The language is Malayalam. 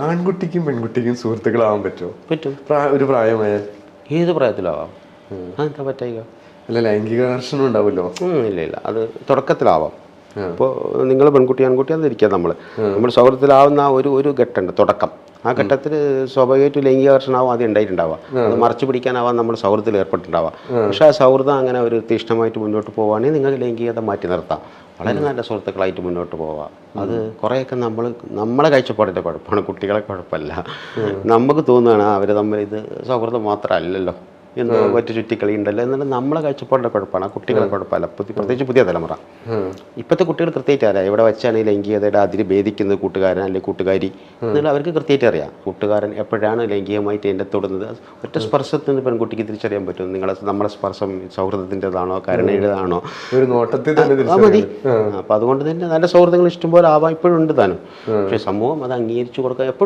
ആൺകുട്ടിക്കും പെൺകുട്ടിക്കും സുഹൃത്തുക്കളാവാൻ പറ്റുമോ? പറ്റും. ഒരു പ്രായമായ ഏത് പ്രായത്തിലാവാം. എന്താ പറ്റുക? അല്ല, ലൈംഗിക ആകർഷണം ഉണ്ടാവുമല്ലോ. ഇല്ല, അത് തുടക്കത്തിലാവാം. ഇപ്പോൾ നിങ്ങൾ പെൺകുട്ടി ആൺകുട്ടി അതിരിക്കുക, നമ്മൾ സൗഹൃദത്തിലാവുന്ന ഒരു ഘട്ടമുണ്ട്, തുടക്കം. ആ ഘട്ടത്തിൽ സ്വാഭാവികമായിട്ട് ലൈംഗികാകർഷണമാവും ആദ്യം ഉണ്ടായിട്ടുണ്ടാവുക. അത് മറച്ചു പിടിക്കാനാവാം നമ്മൾ സൗഹൃദത്തിൽ ഏർപ്പെട്ടിട്ടുണ്ടാവുക. പക്ഷേ ആ സൗഹൃദം അങ്ങനെ ഒരു തീഷ്ണമായിട്ട് മുന്നോട്ട് പോവുകയാണെങ്കിൽ നിങ്ങൾക്ക് ലൈംഗികത മാറ്റി നിർത്താം. വളരെ നല്ല സുഹൃത്തുക്കളായിട്ട് മുന്നോട്ട് പോവാം. അത് കുറേയൊക്കെ നമ്മളെ കാഴ്ചപ്പാടിൻ്റെ കുഴപ്പമാണ്, കുട്ടികളെ കുഴപ്പമില്ല. നമുക്ക് തോന്നുകയാണ് അവർ തമ്മിൽ ഇത് സൗഹൃദം മാത്രമല്ലല്ലോ എന്ന് മറ്റു ചുറ്റിക്കളി ഉണ്ടല്ലോ എന്നുള്ള നമ്മളെ കാഴ്ചപ്പാടിൻ്റെ കുഴപ്പമാണ്, കുട്ടികളെ കുഴപ്പമല്ല. പ്രത്യേകിച്ച് പുതിയ തലമുറ ഇപ്പോഴത്തെ കുട്ടികൾ കൃത്യമായിട്ട് അറിയാം ഇവിടെ വെച്ചാണ് ഈ ലൈംഗികതയുടെ അതിര് ഭേദിക്കുന്നത് കൂട്ടുകാരൻ അല്ലെങ്കിൽ കൂട്ടുകാരി എന്നുള്ള അവർക്ക് കൃത്യമായിട്ട് അറിയാം. കൂട്ടുകാരൻ എപ്പോഴാണ് ലൈംഗികമായിട്ട് എൻ്റെ തൊടുന്നത്, ഒറ്റ സ്പർശത്തിൽ നിന്ന് പെൺകുട്ടിക്ക് തിരിച്ചറിയാൻ പറ്റും നമ്മളെ സ്പർശം സൗഹൃദത്തിൻ്റെതാണോ കരുണയുടേതാണോ ഒരു നോട്ടത്തിൽ മതി. അപ്പം അതുകൊണ്ട് തന്നെ നല്ല സൗഹൃദങ്ങൾ ഇഷ്ടംപോലെ ആവാം ഇപ്പോഴും ഉണ്ട് താനും. പക്ഷേ സമൂഹം അത് അംഗീകരിച്ചു കൊടുക്കാൻ എപ്പോഴും